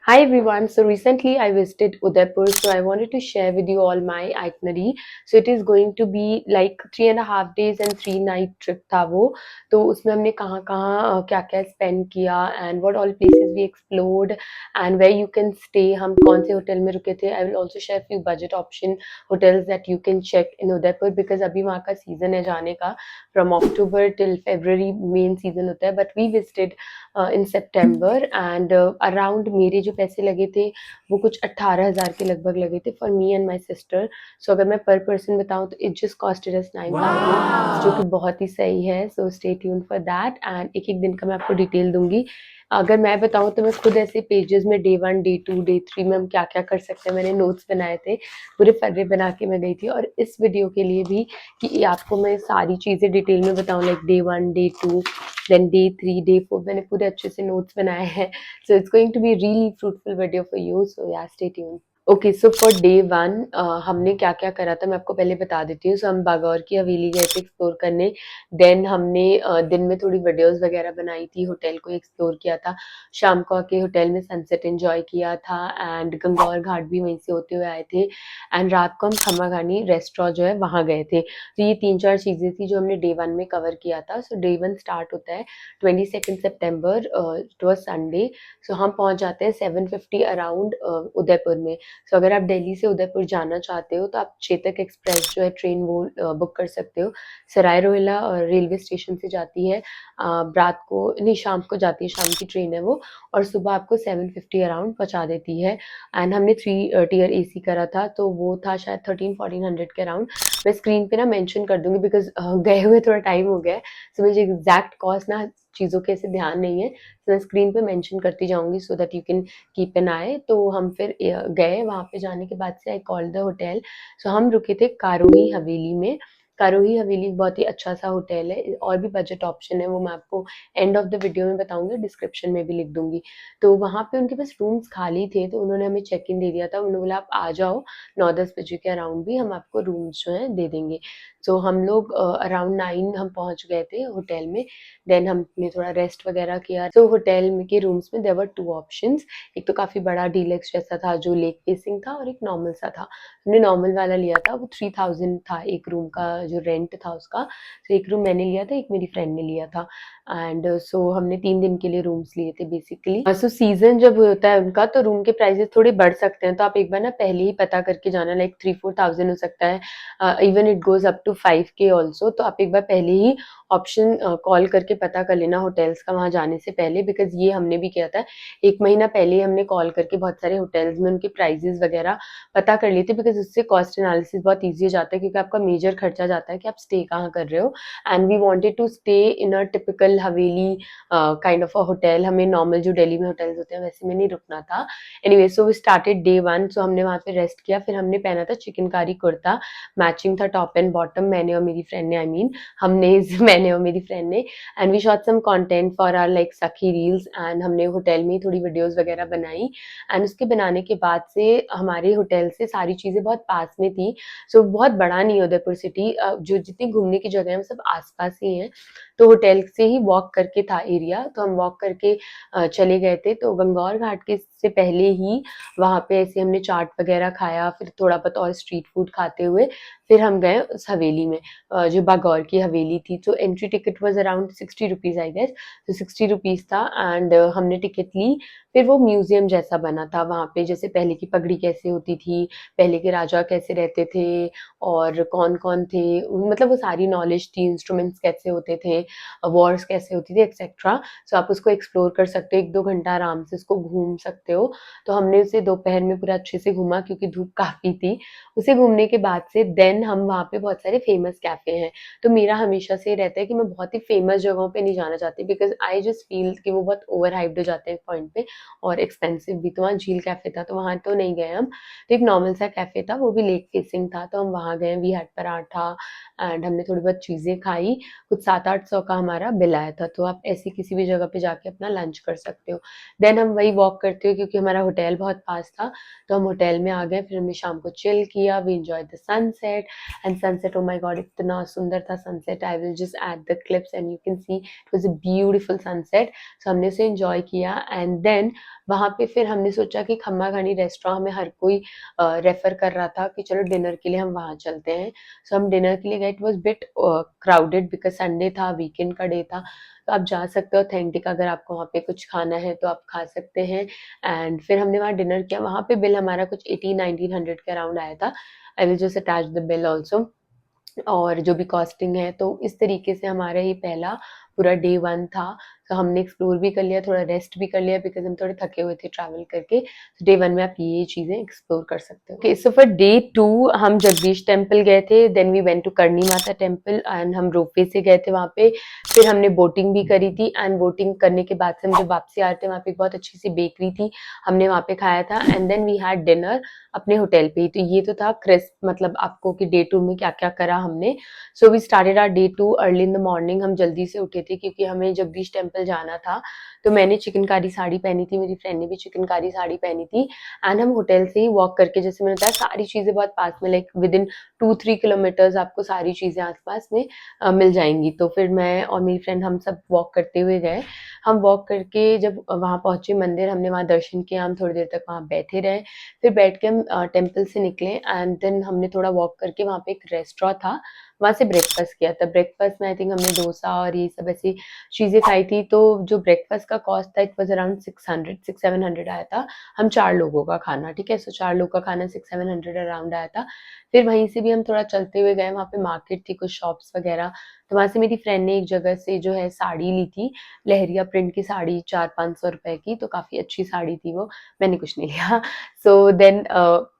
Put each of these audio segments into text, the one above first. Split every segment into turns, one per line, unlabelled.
Hi everyone. So recently I visited Udaipur, so I wanted to share with you all my itinerary. So it is going to be like 3.5 days and 3 night trip था वो. तो उसमें हमने कहाँ कहाँ क्या क्या spend किया and what all places we explored and where you can stay. हम कौन से होटल में रुके थे. I will also share few budget option hotels that you can check in Udaipur because अभी वहाँ का season है जाने का. From October till February main season होता है, but we visited in September and around मेरे जो पैसे लगे थे वो कुछ 18,000 के लगभग लगे थे for me and my sister. So अगर मैं पर पर्सन बताऊं तो इट जस्ट कॉस्टेड अस 9,000 जो कि बहुत ही सही है. So stay tune for that and एक एक दिन का मैं आपको डिटेल दूंगी. अगर मैं बताऊं तो मैं खुद ऐसे पेजेस में डे 1 डे 2 डे 3 में हम क्या क्या कर सकते हैं मैंने नोट्स बनाए थे. पूरे फर्रे बना के मैं गई थी और इस वीडियो के लिए भी कि आपको मैं सारी चीज़ें डिटेल में बताऊं like day 1 day 2 then day 3 day 4 मैंने पूरे अच्छे से नोट्स बनाए हैं. So it's going to be really fruitful video for you. So yeah stay tune. Okay so for day 1 हमने क्या क्या करा था मैं आपको पहले बता देती हूँ. सो हम बागौर की हवेली गए थे एक्सप्लोर करने. देन हमने दिन में थोड़ी वीडियोस वगैरह बनाई थी. होटल को एक्सप्लोर किया था. शाम को आके होटल में सनसेट एंजॉय किया था एंड गंगौर घाट भी वहीं से होते हुए आए थे. एंड रात को हम खम्मागानी रेस्टोरेंट जो है वहाँ गए थे. तो ये 3-4 चीज़ें थी जो हमने डे 1 में कवर किया था. सो डे 1 स्टार्ट होता है 22 सितंबर. It was Sunday. सो हम पहुंच जाते हैं 7:50 अराउंड उदयपुर में. सो अगर आप दिल्ली से उदयपुर जाना चाहते हो तो आप चेतक एक्सप्रेस जो है ट्रेन वो बुक कर सकते हो. सराय रोहिला रेलवे स्टेशन से जाती है. रात को नहीं शाम को जाती है. शाम की ट्रेन है वो और सुबह आपको 7:50 अराउंड पहुंचा देती है. एंड हमने 3 टियर एसी करा था तो वो था शायद 1300-1400 के अराउंड. मैं स्क्रीन पे ना मेंशन कर दूंगी बिकॉज गए हुए थोड़ा टाइम हो गया है. सो मुझे एग्जैक्ट कॉस्ट ना चीज़ों के ऐसे ध्यान नहीं है. तो मैं स्क्रीन पे मेंशन करती जाऊंगी so that you can keep an eye. तो हम फिर गए वहाँ पे. जाने के बाद से आई कॉल्ड द होटल. सो हम रुके थे कारोही हवेली में. कारोही हवेली बहुत ही अच्छा सा होटल है. और भी बजट ऑप्शन है वो मैं आपको एंड ऑफ द वीडियो में बताऊंगी. डिस्क्रिप्शन में भी लिख दूंगी. तो वहाँ पे उनके पास रूम्स खाली थे तो उन्होंने हमें चेक इन दे दिया था. उन्होंने बोला आप आ जाओ 9-10 बजे के अराउंड भी हम आपको रूम्स जो है दे देंगे. सो हम लोग अराउंड 9 हम पहुंच गए थे होटल में. देन हमने थोड़ा रेस्ट वगैरह किया. तो होटल में के रूम्स में देयर वर 2 ऑप्शंस. एक तो काफ़ी बड़ा डीलक्स जैसा था जो लेक फेसिंग था और एक नॉर्मल सा था. हमने नॉर्मल वाला लिया था. वो 3000 था एक रूम का जो रेंट था उसका. तो एक रूम मैंने लिया था एक मेरी फ्रेंड ने लिया था. एंड सो हमने 3 दिन के लिए रूम्स लिए थे बेसिकली. सो सीजन जब होता है उनका तो रूम के प्राइसेस थोड़े बढ़ सकते हैं. तो आप एक बार ना पहले ही पता करके जाना. लाइक 3-4 थाउजेंड हो सकता है. Even it goes up to 5K also. तो आप एक बार पहले ही ऑप्शन कॉल करके पता कर लेना होटल्स का वहाँ जाने से पहले. बिकॉज ये हमने भी किया था. 1 महीना पहले हमने कॉल करके बहुत सारे होटल्स में उनके प्राइजेस वगैरह पता कर लिए थे. बिकॉज उससे कॉस्ट एनालिसिस बहुत ईजी हो जाता है क्योंकि आपका मेजर खर्चा जाता है कि आप स्टे कहाँ कर रहे हो. And we wanted to stay in a typical haveli kind of a hotel. हमें नॉर्मल जो दिल्ली में होटल्स होते हैं वैसे में नहीं रुकना था. Anyway so we started day 1. So हमने वहाँ पे रेस्ट किया. फिर हमने पहना था चिकनकारी कुर्ता. मैचिंग था टॉप एंड बॉटम. मैंने और मेरी फ्रेंड ने हमने मैंने और मेरी फ्रेंड ने. And we shot some content for our like Sakhi reels. And हमने होटल में थोड़ी वीडियोस वगैरह बनाई. एंड उसके बनाने के बाद से हमारे होटल से सारी चीज़ें बहुत पास में थी. सो बहुत बड़ा नहीं है उदयपुर सिटी. जो जितनी घूमने की जगह है वो सब आसपास ही हैं. तो होटल से ही वॉक करके था एरिया. तो हम वॉक करके चले गए थे. तो गंगौर घाट के से पहले ही वहाँ पे ऐसे हमने चाट वगैरह खाया. फिर थोड़ा बहुत और स्ट्रीट फूड खाते हुए फिर हम गए उस हवेली में जो बागौर की हवेली थी. तो entry ticket was around 60 rupees I guess. तो 60 रुपीज़ था. एंड हमने टिकट ली. फिर वो म्यूजियम जैसा बना था वहाँ पे. जैसे पहले की पगड़ी कैसे होती थी, पहले के राजा कैसे रहते थे और कौन कौन थे, मतलब वो सारी नॉलेज थी. इंस्ट्रूमेंट्स कैसे होते थे, वॉर्स कैसे होती थी एक्सेट्रा. सो आप उसको एक्सप्लोर कर सकते हो. 1-2 घंटा आराम से उसको घूम सकते हो. तो हमने उसे दोपहर में पूरा अच्छे से घूमा क्योंकि धूप काफ़ी थी. उसे घूमने के बाद से देन हम वहाँ पे बहुत सारे फेमस कैफ़े हैं. तो मेरा हमेशा से रहता है कि मैं बहुत ही फेमस जगहों पे नहीं जाना चाहती बिकॉज़ आई जस्ट फ़ील कि वो बहुत ओवर हाइप्ड हो जाते हैं एक पॉइंट पे और एक्सपेंसिव भी. तो वहाँ झील कैफ़े था तो वहाँ तो नहीं गए हम. तो एक नॉर्मल सा कैफ़े था वो भी लेक फेसिंग था. तो हम वहाँ गए. वी हैड पराठा एंड हमने थोड़ी बहुत चीज़ें खाई. कुछ 700-800 का हमारा बिल आया था. तो आप ऐसी किसी भी जगह पे जाके अपना लंच कर सकते हो. देन हम वही वॉक करते हुए क्योंकि हमारा होटल बहुत पास था तो हम होटल में आ गए. फिर हमने शाम को चिल किया. We enjoy the sunset sunset, and sunset, oh my god, इतना सुंदर था sunset. I will just add the clips and you can see it was a beautiful sunset. So हमने उसे एंजॉय किया. एंड देन वहाँ पे फिर हमने सोचा कि खम्मा घानी रेस्टोरेंट हमें हर कोई रेफर कर रहा था कि चलो डिनर के लिए हम वहाँ चलते हैं. सो हम डिनर के लिए गए. It was bit crowded because Sunday था, वीकेंड का डे था. तो आप जा सकते हो ऑथेंटिक, अगर आपको वहाँ पे कुछ खाना है तो आप खा सकते हैं. एंड फिर हमने वहाँ डिनर किया. वहाँ पे बिल हमारा कुछ 1800-1900 के अराउंड आया था. आई will just attach the bill also, और जो भी कॉस्टिंग है. तो इस तरीके से हमारा ये पहला पूरा डे 1 था. तो हमने एक्सप्लोर भी कर लिया, थोड़ा रेस्ट भी कर लिया बिकॉज़ हम थोड़े थके हुए थे ट्रैवल करके. तो डे 1 में आप ये चीज़ें एक्सप्लोर कर सकते हो. ओके, सो फॉर डे 2 हम जगदीश टेम्पल गए थे. Then we went to Karni Mata temple and हम रोपवे से गए थे वहाँ पे. फिर हमने बोटिंग भी करी थी. एंड बोटिंग करने के बाद से हम जब वापसी आ रहे थे, वहाँ पे एक बहुत अच्छी सी बेकरी थी, हमने वहाँ पे खाया था. And then we had dinner अपने होटल पे ही. तो ये तो था क्रिस्प, मतलब आपको कि डे 2 में क्या-क्या करा हमने. So we started our day 2 early in the morning. हम जल्दी से उठे थे क्योंकि हमें जगदीश टेम्पल जाना था. तो मैंने चिकनकारी साड़ी पहनी थी, मेरी फ्रेंड ने भी चिकनकारी साड़ी पहनी थी. एंड हम होटल से ही वॉक करके, जैसे मैंने बताया, सारी चीज़ें बहुत पास में, लाइक विद इन 2-3 किलोमीटर्स आपको सारी चीज़ें आस-पास में मिल जाएँगी. तो फिर मैं और मेरी फ्रेंड हम सब वॉक करते हुए गए. हम वॉक करके जब वहाँ पहुँचे मंदिर, हमने वहाँ दर्शन किया, हम थोड़ी देर तक वहाँ बैठे रहे. फिर बैठ के हम टेम्पल से निकले. एंड देन हमने थोड़ा वॉक करके वहाँ पे एक रेस्टोरेंट था, वहाँ से ब्रेकफास्ट किया था. ब्रेकफास्ट में आई थिंक हमने डोसा और ये सब ऐसी चीज़ें खाई थी. तो जो ब्रेकफास्ट का कॉस्ट था, इट वाज़ अराउंड 600-700 आया था. हम 4 लोगों का खाना, ठीक है? सो 4 लोगों का खाना 600-700 अराउंड आया था. फिर वहीं से भी हम थोड़ा चलते हुए गए. वहाँ पे मार्केट थी, कुछ शॉप्स वगैरह. तो वहाँ से मेरी फ्रेंड ने एक जगह से जो है साड़ी ली थी, लहरिया प्रिंट की साड़ी, 400-500 रुपए की. तो काफ़ी अच्छी साड़ी थी वो. मैंने कुछ नहीं लिया. सो देन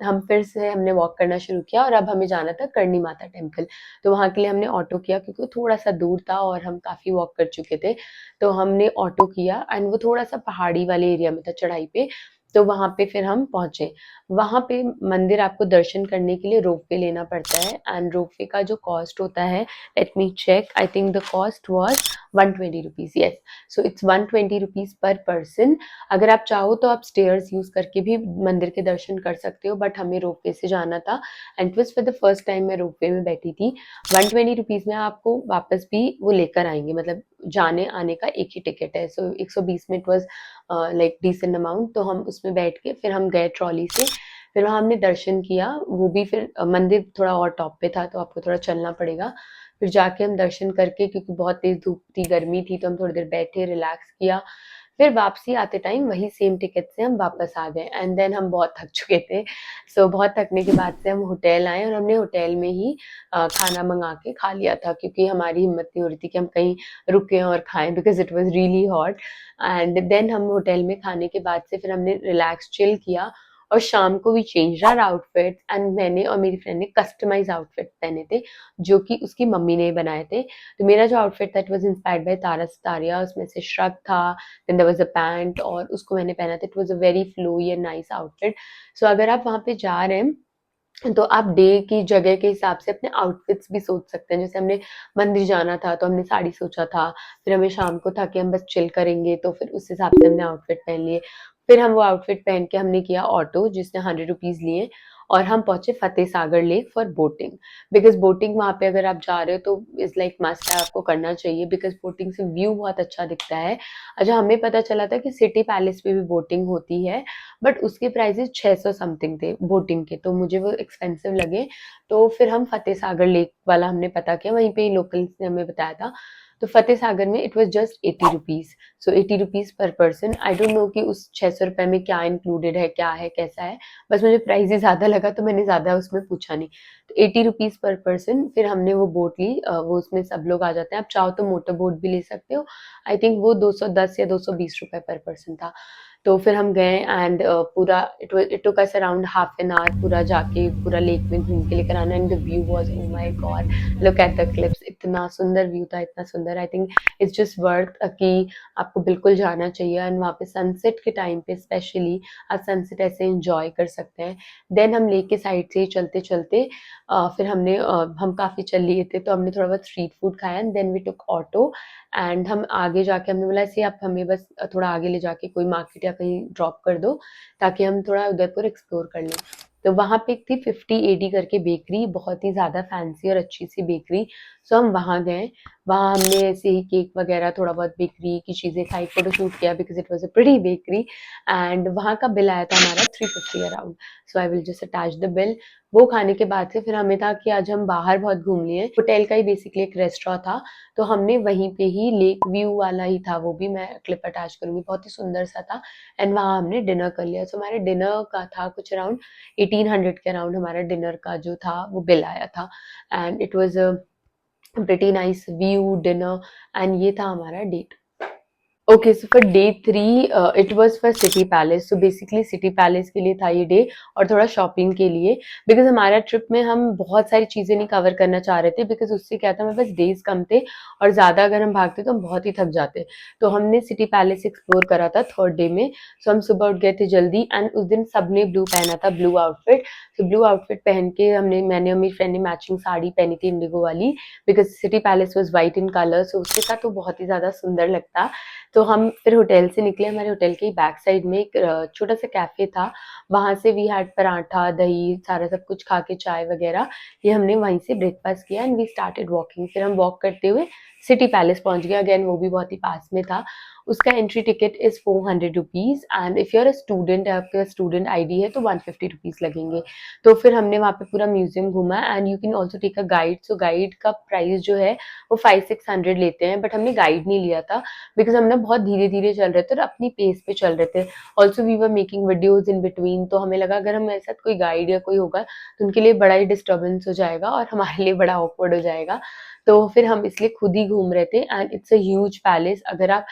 हम फिर से हमने वॉक करना शुरू किया और अब हमें जाना था करणी माता टेम्पल. तो वहाँ के लिए हमने ऑटो किया क्योंकि वो थोड़ा-सा दूर था और हम काफ़ी वॉक कर चुके थे. तो हमने ऑटो किया एंड वो थोड़ा-सा पहाड़ी वाले एरिया में था, चढ़ाई पे. तो वहाँ पे फिर हम पहुँचे. वहाँ पे मंदिर आपको दर्शन करने के लिए रोपवे लेना पड़ता है. एंड रोपवे का जो कॉस्ट होता है, let me check, I think the cost was 120 rupees. Yes, so it's 120 rupees per person. अगर आप चाहो तो आप स्टेयर्स यूज़ करके भी मंदिर के दर्शन कर सकते हो, बट हमें रोपवे से जाना था. And it was for the first time मैं रोपवे में बैठी थी. 120 रुपीज़ में आपको वापस भी वो लेकर आएँगे, मतलब जाने आने का एक ही टिकट है. सो 120 में it was like decent amount. तो हम उसमें बैठ के फिर हम गए ट्रॉली से. फिर वहाँ हमने दर्शन किया. वो भी फिर मंदिर थोड़ा और टॉप पे था, तो आपको थोड़ा चलना पड़ेगा. फिर जाके हम दर्शन करके, क्योंकि बहुत तेज़ धूप थी, गर्मी थी, तो हम थोड़ी देर बैठे, रिलैक्स किया. फिर वापसी आते टाइम वही सेम टिकट से हम वापस आ गए. एंड देन हम बहुत थक चुके थे. सो बहुत थकने के बाद से हम होटल आए और हमने होटल में ही खाना मँगा के खा लिया था, क्योंकि हमारी हिम्मत नहीं हो रही थी कि हम कहीं रुकें और खाएँ because it was really hot. And then हम होटल में खाने के बाद से फिर हमने रिलैक्स चिल किया. और शाम को we changed our outfits and मैंने और मेरी फ्रेंड ने कस्टमाइज़ आउटफिट पहने थे, जो कि उसकी मम्मी ने बनाए थे. तो मेरा जो आउटफिट था, it was inspired by Tara Sutaria. उसमें से श्रग था, then there was a pant, और उसको मैंने पहना था. It was a very flowy and nice outfit. So अगर आप वहाँ पे जा रहे हैं, तो आप डे की जगह के हिसाब से अपने आउटफिट्स भी सोच सकते हैं. जैसे हमने मंदिर जाना था, तो हमने साड़ी सोचा था. फिर हमें शाम को था कि हम बस चिल करेंगे, तो फिर उस हिसाब से हमने आउटफिट पहन लिए. फिर हम वो आउटफिट पहन के हमने किया ऑटो, जिसने 100 रुपीज़ लिए, और हम पहुँचे Fateh Sagar lake for boating. Because boating वहाँ पे अगर आप जा रहे हो तो इज़ लाइक मस्ट है, आपको करना चाहिए, बिकॉज़ बोटिंग से व्यू बहुत अच्छा दिखता है. अच्छा, हमें पता चला था कि सिटी पैलेस पे भी बोटिंग होती है, बट उसके प्राइसेस 600 समथिंग थे बोटिंग के, तो मुझे वो एक्सपेंसिव लगे. तो फिर हम फतेह सागर लेक वाला हमने पता किया, वहीं पे ही लोकल्स ने हमें बताया था. तो फतेह सागर में it was just 80 rupees. So 80 rupees per person. I don't know कि उस 600 रुपए में क्या इंक्लूडेड है, क्या है, कैसा है. बस मुझे प्राइस ही ज़्यादा लगा, तो मैंने ज़्यादा उसमें पूछा नहीं. तो 80 रुपीज़ पर पर्सन. फिर हमने वो बोट ली. वो उसमें सब लोग आ जाते हैं. आप चाहो तो मोटर बोट भी ले सकते हो. आई थिंक वो 210 या 220 रुपए पर पर्सन था. तो फिर हम गए एंड पूरा it took us around half an hour पूरा जाके पूरा लेक में घूम के लेकर आना. And the view was, oh my God, look at the clips. इतना सुंदर व्यू था, इतना सुंदर. I think it's just worth कि आपको बिल्कुल जाना चाहिए. एंड वहाँ पे सनसेट के टाइम पे स्पेशली आप सनसेट ऐसे एंजॉय कर सकते हैं. देन हम लेक के साइड से ही चलते चलते फिर हम काफ़ी चल लिए थे, तो हमने थोड़ा बहुत स्ट्रीट फूड खाया. And then we took auto. And हम आगे जाके हमने बोला, ऐसे आप हमें बस थोड़ा आगे ले जाके कोई मार्केट या कहीं ड्रॉप कर दो, ताकि हम थोड़ा उदयपुर एक्सप्लोर कर लें. तो वहाँ पे एक थी 50 एडी करके बेकरी, बहुत ही ज़्यादा फैंसी और अच्छी सी बेकरी। सो हम वहाँ गए, वहाँ हमने ऐसे ही केक वगैरह थोड़ा बहुत बेकरी की चीज़ें खाई, फ़ोटो शूट किया because it was a pretty bakery and वहाँ का बिल आया था हमारा 350 around. So I will just attach the bill. वो खाने के बाद से फिर हमें था कि आज हम बाहर बहुत घूम लिए। होटल का ही बेसिकली एक रेस्टोरेंट था, तो हमने वहीं पे ही लेक व्यू वाला ही था, वो भी मैं क्लिप अटैच करूँगी, बहुत ही सुंदर सा था एंड वहाँ हमने डिनर कर लिया। सो हमारे डिनर का था कुछ अराउंड 1800 के अराउंड हमारा डिनर का जो था वो बिल आया था and it was a pretty nice view dinner and ये था हमारा day. Okay, so for day 3 it was for city palace. So basically city palace के लिए था ये डे और थोड़ा शॉपिंग के लिए बिकॉज़ हमारा ट्रिप में हम बहुत सारी चीज़ें नहीं कवर करना चाह रहे थे बिकॉज़ उससे क्या था हमारे पास डेज़ कम थे और ज़्यादा अगर हम भागते तो हम बहुत ही थक जाते। तो हमने सिटी पैलेस एक्सप्लोर करा था 3rd डे में। सो हम सुबह उठ गए थे जल्दी एंड उस दिन सबने ब्लू पहना था, ब्लू आउटफिट। सो ब्लू आउटफिट पहन के मैंने और मेरी फ्रेंड ने मैचिंग साड़ी पहनी थी इंडिगो वाली because city palace was white in colour, so उसके साथ वो बहुत ही ज़्यादा सुंदर लगता। तो हम फिर होटल से निकले, हमारे होटल के ही बैक साइड में एक छोटा सा कैफे था, वहाँ से वी हैड पराठा, दही, सारा सब कुछ खा के चाय वगैरह, ये हमने वहीं से ब्रेकफास्ट किया एंड वी स्टार्टेड वॉकिंग। फिर हम वॉक करते हुए सिटी पैलेस पहुंच गए, अगेन वो भी बहुत ही पास में था। उसका entry ticket is 400 rupees and if you are a student, आपका स्टूडेंट आईडी है तो 150 रुपीज लगेंगे। तो फिर हमने वहाँ पे पूरा म्यूजियम घूमा and you can also take a guide. So guide का प्राइस जो है वो 500-600 लेते हैं, बट हमने गाइड नहीं लिया था बिकॉज़ हम ना बहुत धीरे-धीरे चल रहे थे और अपनी पेस पे चल रहे थे। Also we were making videos in between, तो हमें लगा अगर हमारे साथ कोई गाइड या कोई होगा तो उनके लिए बड़ा ही डिस्टर्बेंस हो जाएगा और हमारे लिए बड़ा ऑकवर्ड हो जाएगा। तो फिर हम इसलिए खुद ही घूम रहे थे and it's a huge palace. अगर आप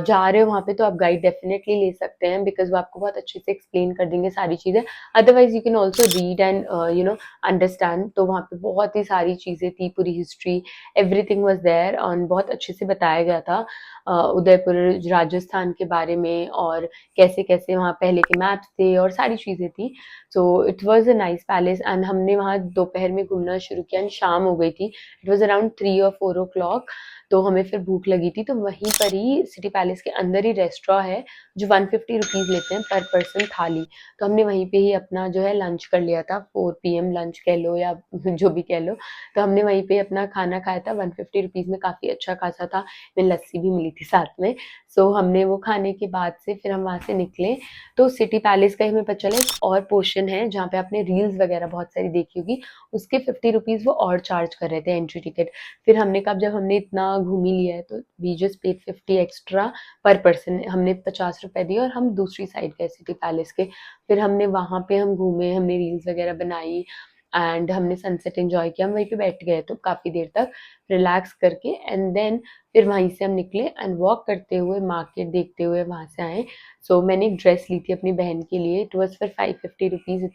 जा रहे हो वहाँ पे तो आप गाइड डेफिनिटली ले सकते हैं बिकॉज़ वो आपको बहुत अच्छे से एक्सप्लेन कर देंगे सारी चीज़ें। Otherwise you can also read and understand. तो वहाँ पे बहुत ही सारी चीज़ें थी, पूरी हिस्ट्री, एवरीथिंग वाज़ देयर और बहुत अच्छे से बताया गया था उदयपुर राजस्थान के बारे में और कैसे-कैसे वहाँ पहले के मैप्स थे और सारी चीज़ें थी। So it was a nice palace and हमने वहाँ दोपहर में घूमना शुरू किया एंड शाम हो गई थी। इट वाज़ अराउंड 3 और 4 ओ क्लॉक, तो हमें फिर भूख लगी थी, तो वहीं पर ही सिटी पैलेस के अंदर ही रेस्टोरेंट है, जो 150 रुपीज़ लेते हैं पर पर्सन थाली। तो हमने वहीं पे ही अपना जो है लंच कर लिया था, 4 पीएम लंच कह लो या जो भी कह लो। तो हमने वहीं पे अपना खाना खाया था, 150 रुपीज़ में काफ़ी अच्छा खासा था। में लस्सी भी मिली थी साथ में। सो हमने वो खाने के बाद से फिर हम वहाँ से निकले, तो सिटी पैलेस का ही हमें पता चला एक और पोर्शन है जहाँ पे आपने रील्स वगैरह बहुत सारी देखी होगी, उसके 50 रुपीज़ वो और चार्ज कर रहे थे एंट्री टिकट। फिर हमने कहा अब जब हमने इतना घूम ही लिया है तो वी जस्ट पेड 50 एक्स्ट्रा पर पर्सन। हमने 50 रुपए दिए और हम दूसरी साइड गए सिटी पैलेस के। फिर हमने वहाँ पे हम घूमे, हमने रील्स वगैरह बनाई एंड हमने सनसेट एन्जॉय किया। हम वहीं पे बैठ गए तो काफ़ी देर तक रिलैक्स करके एंड देन फिर वहीं से हम निकले एंड वॉक करते हुए मार्केट देखते हुए वहाँ से आए। सो मैंने एक ड्रेस ली थी अपनी बहन के लिए, it was for 550 rupees,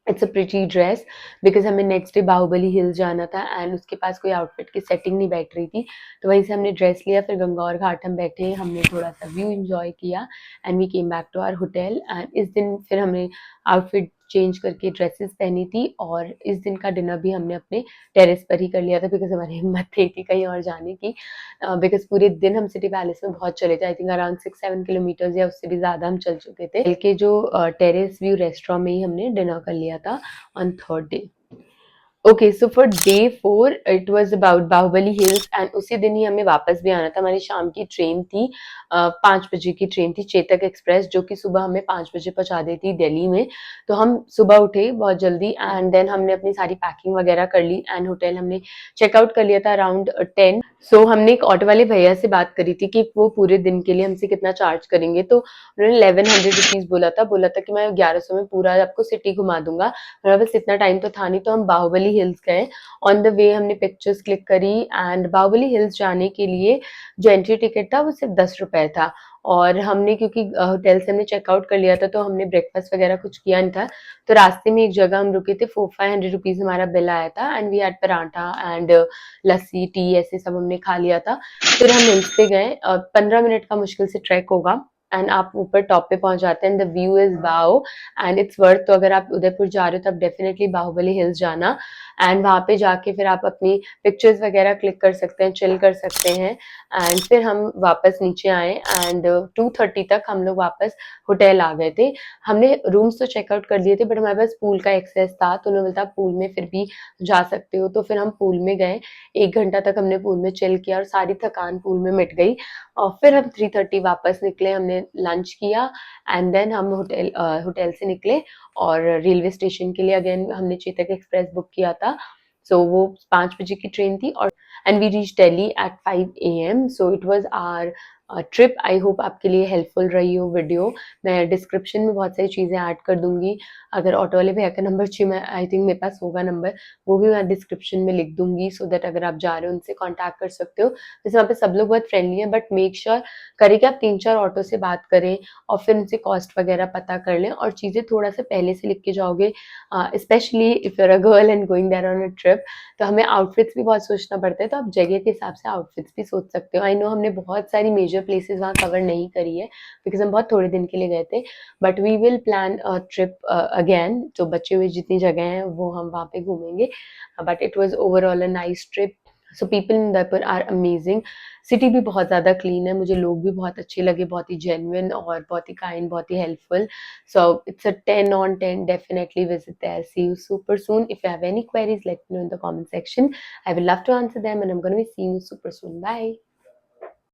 it's a pretty dress because हमें नेक्स्ट डे बाहुबली हिल्स जाना था एंड उसके पास कोई आउटफिट की सेटिंग नहीं बैठ रही थी। तो वहीं से हमने ड्रेस लिया, फिर गंगौर घाट हम बैठे, हमने थोड़ा-सा व्यू एन्जॉय किया and we came back to our hotel and इस दिन फिर हमने आउटफिट चेंज करके ड्रेसेस पहनी थी और इस दिन का डिनर भी हमने अपने टेरेस पर ही कर लिया था बिकॉज़ हमारी हिम्मत नहीं थी कहीं और जाने की। बिकॉज़ पूरे दिन हम सिटी पैलेस में बहुत चले थे, आई थिंक अराउंड 6-7 किलोमीटर्स या उससे भी ज़्यादा हम चल चुके थे। के जो टेरेस व्यू रेस्टोरेंट में ही हमने डिनर कर लिया था on 3rd day. Okay, so for day 4 it was about Bahubali Hills and उसी दिन ही हमें वापस भी आना था। हमारी शाम की ट्रेन थी, 5 बजे की ट्रेन थी चेतक एक्सप्रेस, जो कि सुबह हमें 5 बजे पहुँचा देती दिल्ली में। तो हम सुबह उठे बहुत जल्दी एंड देन हमने अपनी सारी पैकिंग वगैरह कर ली एंड होटल हमने चेकआउट कर लिया था अराउंड 10। सो हमने एक ऑटो वाले भैया से बात करी थी कि वो पूरे दिन के लिए हमसे कितना चार्ज करेंगे, तो उन्होंने 1100 रुपीज़ बोला था कि मैं 1100 में पूरा आपको सिटी घुमा दूँगा। हमारे पास इतना टाइम तो था नहीं, तो हम बाहुबली हिल्स गए। ऑन द वे हमने पिक्चर्स क्लिक करी एंड बाहुबली हिल्स जाने के लिए जो एंट्री टिकट था वो सिर्फ 10 रुपए था और हमने क्योंकि होटल से हमने चेकआउट कर लिया था तो हमने ब्रेकफास्ट वगैरह कुछ किया नहीं था। तो रास्ते में एक जगह हम रुके थे, 400-500 रुपीज़ हमारा बिल आया था and we had paratha and lassi, tea ऐसे सब हमने खा लिया था। फिर हम हिल्स पे गए, 15 मिनट का मुश्किल से ट्रैक होगा। एंड आप ऊपर टॉप पे पहुंच जाते हैं, the view is wow and it's worth. तो अगर आप उदयपुर जा रहे हो तो आप डेफिनेटली बाहुबली हिल्स जाना, एंड वहां पे जाके फिर आप अपनी पिक्चर्स वगैरह क्लिक कर सकते हैं, चिल कर सकते हैं। एंड फिर हम वापस नीचे आए एंड 2:30 तक हम लोग वापस होटल आ गए थे। हमने रूम्स तो चेकआउट कर लिए थे, बट हमारे पास पूल का एक्सेस था, तो उन्होंने बोला पूल में फिर भी जा सकते हो, तो फिर हम पूल में गए। 1 घंटा तक हमने पूल में चिल किया और सारी थकान पूल में मिट गई। और फिर हम 3:30 वापस निकले, हमने लंच किया एंड देन हम होटल से निकले और रेलवे स्टेशन के लिए अगेन हमने चेतक एक्सप्रेस बुक किया था। सो वो 5 बजे की ट्रेन थी और and we reach Delhi at 5 AM। So it was our trip. I hope आपके लिए हेल्पफुल रही हो वीडियो। मैं डिस्क्रिप्शन में बहुत सारी चीज़ें ऐड कर दूंगी। अगर ऑटो वाले भैया का नंबर चाहिए, मैं आई थिंक मेरे पास होगा नंबर, वो भी मैं डिस्क्रिप्शन में लिख दूंगी, सो दैट अगर आप जा रहे हो उनसे कांटेक्ट कर सकते हो। वैसे वहाँ पे सब लोग बहुत फ्रेंडली हैं, बट मेक श्योर करें कि आप 3-4 ऑटो से बात करें और फिर उनसे कॉस्ट वगैरह पता कर लें और चीज़ें थोड़ा सा पहले से लिख के जाओगे, specially if you're a girl and going there on a trip. तो हमें आउटफिट्स भी बहुत सोचना पड़ता है, तो आप जगह के हिसाब से आउटफिट्स भी सोच सकते हो। आई नो हमने बहुत सारी मेजर प्लेसेस वहाँ कवर नहीं करी है बिकॉज हम बहुत थोड़े दिन के लिए गए थे, but we will plan a trip again. तो बचे हुए जितनी जगह हैं वो हम वहाँ पे घूमेंगे, but it was overall a nice trip. So people in Udaipur are amazing. City भी बहुत ज़्यादा क्लीन है, मुझे लोग भी बहुत अच्छे लगे, बहुत ही जेन्युइन और बहुत ही काइंड, बहुत ही helpful. So it's a 10 on 10. Definitely visit there. See you super soon. If you have any queries, let me know in the comment section. I will love to answer them, and I'm going to be seeing you super soon. Bye.